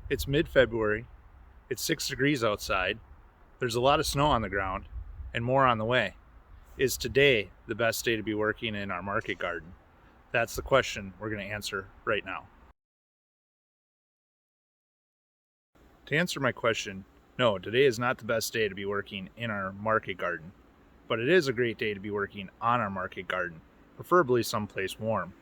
It's mid-February, it's 6 degrees outside, there's a lot of snow on the ground, and more on the way. Is today the best day to be working in our market garden? That's the question we're going to answer right now. To answer my question, no, today is not the best day to be working in our market garden, but it is a great day to be working on our market garden, preferably someplace warm.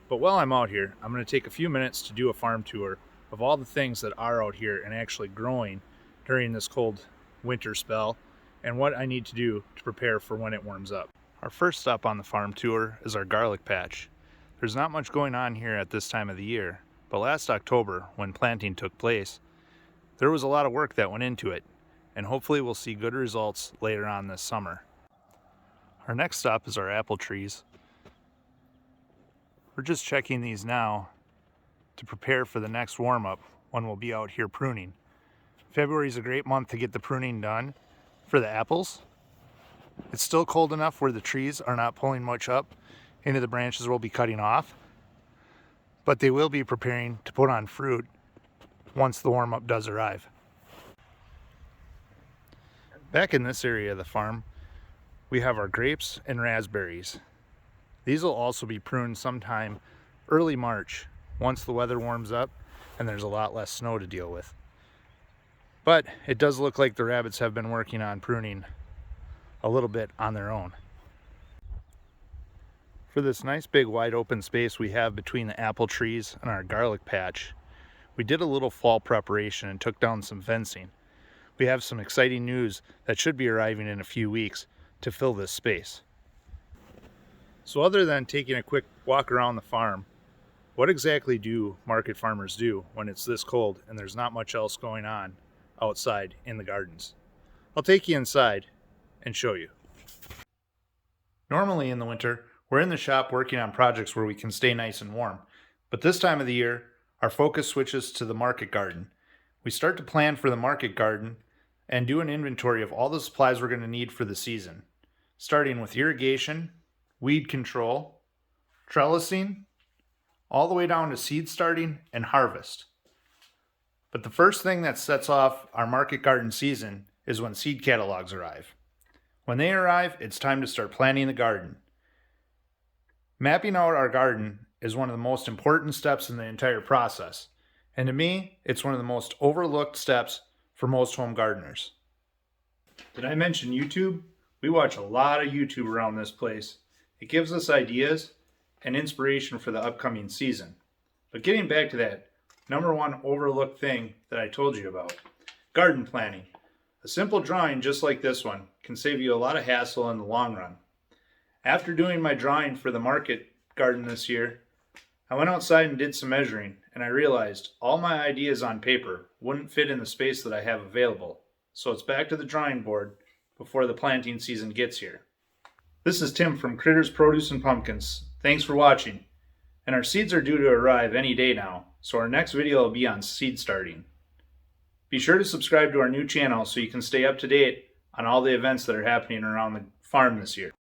But while I'm out here, I'm going to take a few minutes to do a farm tour of all the things that are out here and actually growing during this cold winter spell, and what I need to do to prepare for when it warms up. Our first stop on the farm tour is our garlic patch. There's not much going on here at this time of the year, but last October, when planting took place, there was a lot of work that went into it, and hopefully we'll see good results later on this summer. Our next stop is our apple trees. We're just checking these now to prepare for the next warm-up when we'll be out here pruning. February is a great month to get the pruning done for the apples. It's still cold enough where the trees are not pulling much up into the branches we'll be cutting off, but they will be preparing to put on fruit once the warm-up does arrive. Back in this area of the farm, we have our grapes and raspberries. These will also be pruned sometime early March, once the weather warms up and there's a lot less snow to deal with. But it does look like the rabbits have been working on pruning a little bit on their own. For this nice big wide open space we have between the apple trees and our garlic patch, we did a little fall preparation and took down some fencing. We have some exciting news that should be arriving in a few weeks to fill this space. So other than taking a quick walk around the farm, what exactly do market farmers do when it's this cold and there's not much else going on outside in the gardens? I'll take you inside and show you. Normally in the winter, we're in the shop working on projects where we can stay nice and warm. But this time of the year, our focus switches to the market garden. We start to plan for the market garden and do an inventory of all the supplies we're going to need for the season, starting with irrigation, weed control, trellising, all the way down to seed starting and harvest. But the first thing that sets off our market garden season is when seed catalogs arrive. When they arrive, it's time to start planting the garden. Mapping out our garden is one of the most important steps in the entire process. And to me, it's one of the most overlooked steps for most home gardeners. Did I mention YouTube? We watch a lot of YouTube around this place. It gives us ideas and inspiration for the upcoming season. But getting back to that number one overlooked thing that I told you about, garden planning. A simple drawing just like this one can save you a lot of hassle in the long run. After doing my drawing for the market garden this year, I went outside and did some measuring, and I realized all my ideas on paper wouldn't fit in the space that I have available. So it's back to the drawing board before the planting season gets here. This is Tim from Critters Produce and Pumpkins. Thanks for watching. And our seeds are due to arrive any day now, so our next video will be on seed starting. Be sure to subscribe to our new channel so you can stay up to date on all the events that are happening around the farm this year.